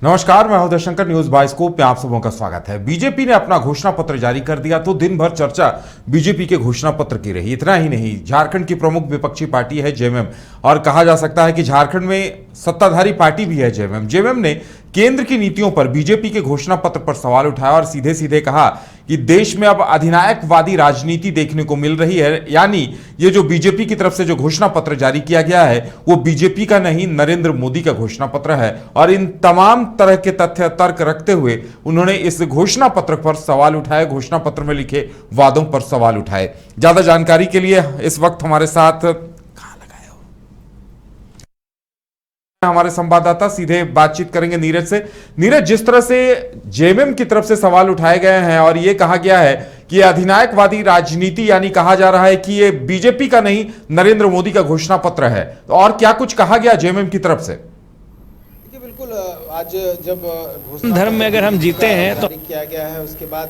नमस्कार, मैं हूं दर्शंकर। न्यूज बाइस्कोप में आप सबों का स्वागत है। बीजेपी ने अपना घोषणा पत्र जारी कर दिया तो दिन भर चर्चा बीजेपी के घोषणा पत्र की रही। इतना ही नहीं, झारखंड की प्रमुख विपक्षी पार्टी है जेएमएम और कहा जा सकता है कि झारखंड में सत्ताधारी पार्टी भी है जेएमएम। जेएमएम ने केंद्र की नीतियों पर बीजेपी के घोषणा पत्र पर सवाल उठाया और सीधे सीधे कहा कि देश में अब अधिनायकवादी राजनीति देखने को मिल रही है। यानी ये जो बीजेपी की तरफ से जो घोषणा पत्र जारी किया गया है वो बीजेपी का नहीं, नरेंद्र मोदी का घोषणा पत्र है। और इन तमाम तरह के तथ्य तर्क रखते हुए उन्होंने इस घोषणा पत्र पर सवाल उठाए, घोषणा पत्र में लिखे वादों पर सवाल उठाए। ज्यादा जानकारी के लिए इस वक्त हमारे साथ हमारे संवाददाता सीधे बातचीत करेंगे नीरज से। नीरज, जिस तरह से जेएमएम की तरफ से सवाल उठाए गए हैं और ये कहा गया है कि ये अधिनायकवादी राजनीति, यानी कहा जा रहा है कि ये बीजेपी का नहीं, नरेंद्र मोदी का घोषणा पत्र है, तो और क्या कुछ कहा गया जेएमएम की तरफ से? बिल्कुल, आज जब धर्म में अगर हम जीते हैं तो किया गया है, उसके बाद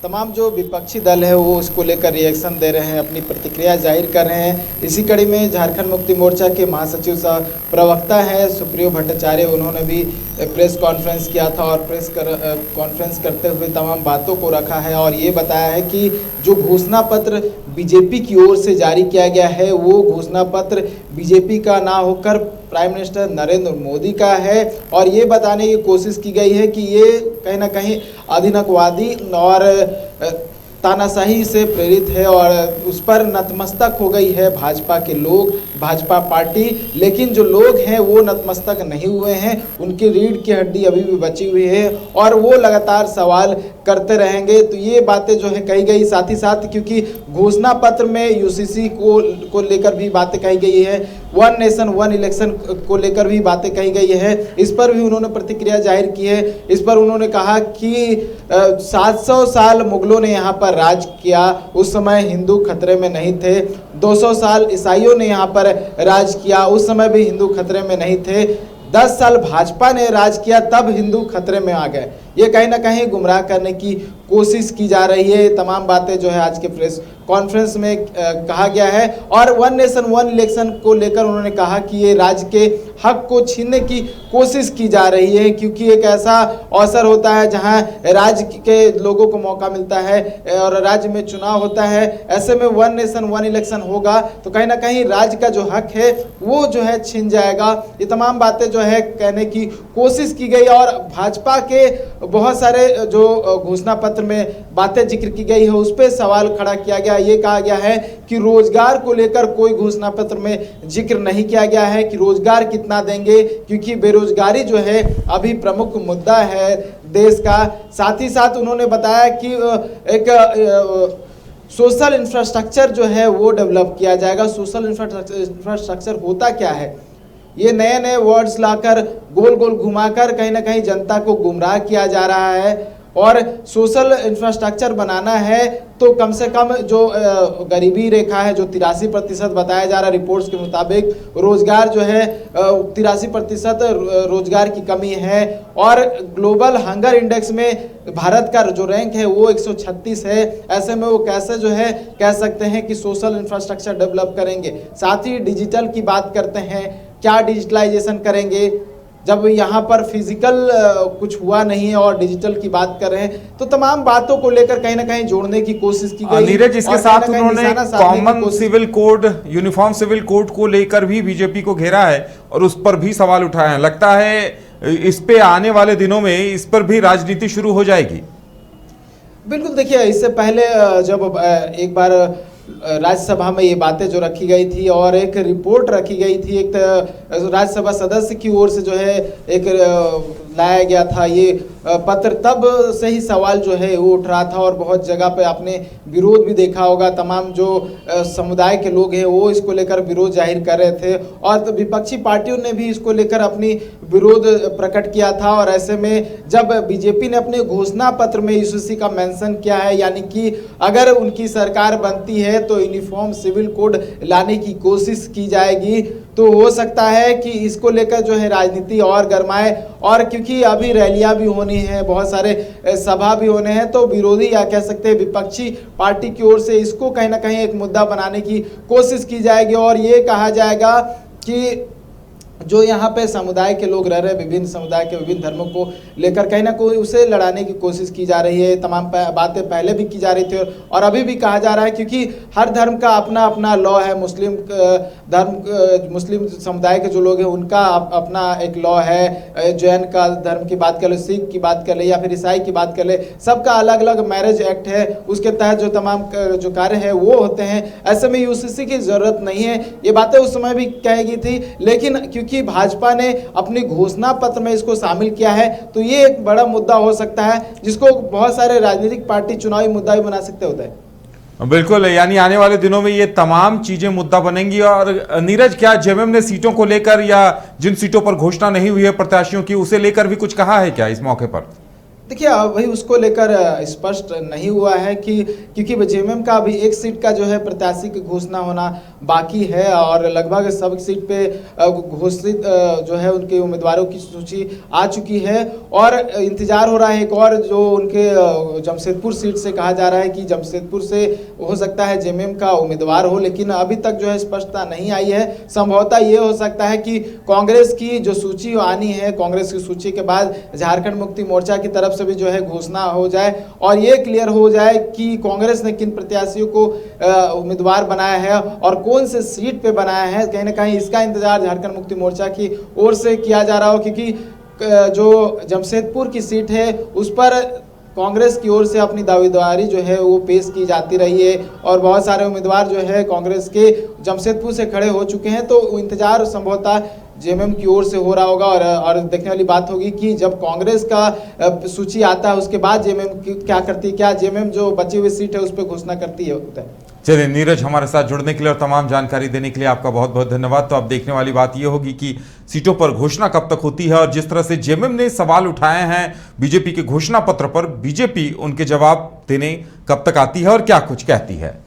तमाम जो विपक्षी दल है वो उसको लेकर रिएक्शन दे रहे हैं, अपनी प्रतिक्रिया जाहिर कर रहे हैं। इसी कड़ी में झारखंड मुक्ति मोर्चा के महासचिव सह प्रवक्ता है सुप्रियो भट्टाचार्य, उन्होंने भी प्रेस कॉन्फ्रेंस किया था और प्रेस कॉन्फ्रेंस करते हुए तमाम बातों को रखा है और ये बताया है कि जो घोषणा पत्र बीजेपी की ओर से जारी किया गया है वो घोषणा पत्र बीजेपी का ना होकर प्राइम मिनिस्टर नरेंद्र मोदी का है। और ये बताने की कोशिश की गई है कि ये कहीं ना कहीं अधिनायकवादी और तानाशाही से प्रेरित है और उस पर नतमस्तक हो गई है भाजपा के लोग, भाजपा पार्टी। लेकिन जो लोग हैं वो नतमस्तक नहीं हुए हैं, उनकी रीढ़ की हड्डी अभी भी बची हुई है और वो लगातार सवाल करते रहेंगे। तो ये बातें जो है कही गई, साथ ही साथ क्योंकि घोषणा पत्र में यूसीसी को लेकर भी बातें कही गई है, वन नेशन वन इलेक्शन को लेकर भी बातें कही गई है, इस पर भी उन्होंने प्रतिक्रिया जाहिर की है। इस पर उन्होंने कहा कि 700 साल मुगलों ने यहाँ पर राज किया, उस समय हिंदू खतरे में नहीं थे। 200 साल ईसाइयों ने यहाँ पर राज किया, उस समय भी हिंदू खतरे में नहीं थे। 10 साल भाजपा ने राज किया, तब हिंदू खतरे में आ गए। ये कहीं ना कहीं गुमराह करने की कोशिश की जा रही है। तमाम बातें जो है आज के प्रेस कॉन्फ्रेंस में कहा गया है और वन नेशन वन इलेक्शन को लेकर उन्होंने कहा कि ये राज्य के हक को छीनने की कोशिश की जा रही है, क्योंकि एक ऐसा अवसर होता है जहां राज्य के लोगों को मौका मिलता है और राज्य में चुनाव होता है। ऐसे में वन नेशन वन इलेक्शन होगा तो कहीं ना कहीं राज्य का जो हक है वो जो है छीन जाएगा। ये तमाम बातें जो है कहने की कोशिश की गई और भाजपा के बहुत सारे जो घोषणा पत्र में बातें जिक्र की गई है उस पर सवाल खड़ा किया गया। ये कहा गया है कि रोजगार को लेकर कोई घोषणा पत्र में जिक्र नहीं किया गया है कि रोजगार कितना देंगे, क्योंकि बेरोजगारी जो है अभी प्रमुख मुद्दा है देश का। साथ ही साथ उन्होंने बताया कि एक सोशल इंफ्रास्ट्रक्चर जो है वो डेवलप किया जाएगा। सोशल इंफ्रास्ट्रक्चर होता क्या है, ये नए नए वर्ड्स लाकर गोल गोल घुमाकर कहीं ना कहीं जनता को गुमराह किया जा रहा है। और सोशल इंफ्रास्ट्रक्चर बनाना है तो कम से कम जो गरीबी रेखा है, जो 83% बताया जा रहा है रिपोर्ट्स के मुताबिक, रोजगार जो है 83% रोजगार की कमी है। और ग्लोबल हंगर इंडेक्स में भारत का जो रैंक है वो 136 है। ऐसे में वो कैसे जो है कह सकते हैं कि सोशल इंफ्रास्ट्रक्चर डेवलप करेंगे। साथ ही डिजिटल की बात करते हैं, क्या डिजिटलाइजेशन करेंगे जब यहाँ पर फिजिकल कुछ हुआ नहीं है और डिजिटल की बात कर रहे हैं। तो तमाम बातों को लेकर कहीं ना कहीं जोड़ने की कोशिश की गई। नीरज, इसके साथ उन्होंने common civil code, uniform civil code को लेकर भी बीजेपी को घेरा है और उस पर भी सवाल उठाए हैं। लगता है इस पे आने वाले दिनों में इस पर भी राजनीति शुरू हो जाएगी। बिल्कुल, देखिए, इससे पहले जब एक बार राज्यसभा में ये बातें जो रखी गई थी और एक रिपोर्ट रखी गई थी, एक राज्यसभा सदस्य की ओर से जो है एक लाया गया था ये पत्र, तब से ही सवाल जो है वो उठ रहा था और बहुत जगह पे आपने विरोध भी देखा होगा। तमाम जो समुदाय के लोग हैं वो इसको लेकर विरोध जाहिर कर रहे थे और तो विपक्षी पार्टियों ने भी इसको लेकर अपनी विरोध प्रकट किया था। और ऐसे में जब बीजेपी ने अपने घोषणा पत्र में यूसीसी का मेंशन किया है, यानी कि अगर उनकी सरकार बनती है तो यूनिफॉर्म सिविल कोड लाने की कोशिश की जाएगी, तो हो सकता है कि इसको लेकर जो है राजनीति और गरमाए। और क्योंकि अभी रैलियां भी होनी है, बहुत सारे सभा भी होने हैं, तो विरोधी या कह सकते हैं विपक्षी पार्टी की ओर से इसको कहीं ना कहीं एक मुद्दा बनाने की कोशिश की जाएगी और ये कहा जाएगा कि जो यहाँ पे समुदाय के लोग रह रहे हैं, विभिन्न समुदाय के विभिन्न धर्मों को लेकर कहीं ना कोई उसे लड़ाने की कोशिश की जा रही है। तमाम बातें पहले भी की जा रही थी और अभी भी कहा जा रहा है, क्योंकि हर धर्म का अपना अपना लॉ है। मुस्लिम समुदाय के जो लोग हैं उनका अपना एक लॉ है। जैन का धर्म की बात कर ले, सिख की बात कर ले या फिर ईसाई की बात कर ले, सबका अलग अलग मैरिज एक्ट है। उसके तहत जो तमाम जो कार्य है वो होते हैं। ऐसे में यूसीसी की जरूरत नहीं है। ये बातें उस समय भी कही गई थी, लेकिन क्योंकि भाजपा ने अपनी घोषणा पत्र में इसको शामिल किया है तो ये एक बड़ा मुद्दा हो सकता है, जिसको बहुत सारे राजनीतिक पार्टी चुनावी मुद्दा भी बना सकते होता है। बिल्कुल, यानी आने वाले दिनों में ये तमाम चीजें मुद्दा बनेंगी। और नीरज, क्या जेएमएम ने सीटों को लेकर या जिन सीटों पर घोषणा नहीं हुई है प्रत्याशियों की, उसे लेकर भी कुछ कहा है क्या इस मौके पर? देखिए, वही उसको लेकर स्पष्ट नहीं हुआ है कि क्योंकि जेएमएम का अभी एक सीट का जो है प्रत्याशी की घोषणा होना बाकी है और लगभग सब सीट पे घोषित जो है उनके उम्मीदवारों की सूची आ चुकी है और इंतजार हो रहा है एक और जो उनके जमशेदपुर सीट से कहा जा रहा है कि जमशेदपुर से हो सकता है जेएमएम का उम्मीदवार हो, लेकिन अभी तक जो है स्पष्टता नहीं आई है। संभवतः ये हो सकता है कि कांग्रेस की जो सूची आनी है, कांग्रेस की सूची के बाद झारखंड मुक्ति मोर्चा की तरफ भी जो है घोषणा हो जाए और ये क्लियर हो जाए कि कांग्रेस ने किन प्रत्याशियों को उम्मीदवार बनाया है और कौन से सीट पे बनाया है। कहीं ना कहीं इसका इंतजार झारखंड मुक्ति मोर्चा की ओर से किया जा रहा हो, क्योंकि जो जमशेदपुर की सीट है उस पर कांग्रेस की ओर से अपनी दावेदारी जो है वो पेश की जाती रही है और बहुत सारे उम्मीदवार जो है कांग्रेस के जमशेदपुर से खड़े हो चुके हैं। तो इंतजार संभवतः जेएमएम की ओर से हो रहा होगा और देखने वाली बात होगी कि जब कांग्रेस का सूची आता है उसके बाद जेएमएम क्या करती है, क्या जेएमएम जो बची हुई सीट है उस पर घोषणा करती है। चलिए नीरज, हमारे साथ जुड़ने के लिए और तमाम जानकारी देने के लिए आपका बहुत बहुत धन्यवाद। तो अब देखने वाली बात यह होगी कि सीटों पर घोषणा कब तक होती है और जिस तरह से जेएमएम ने सवाल उठाए हैं बीजेपी के घोषणा पत्र पर, बीजेपी उनके जवाब देने कब तक आती है और क्या कुछ कहती है।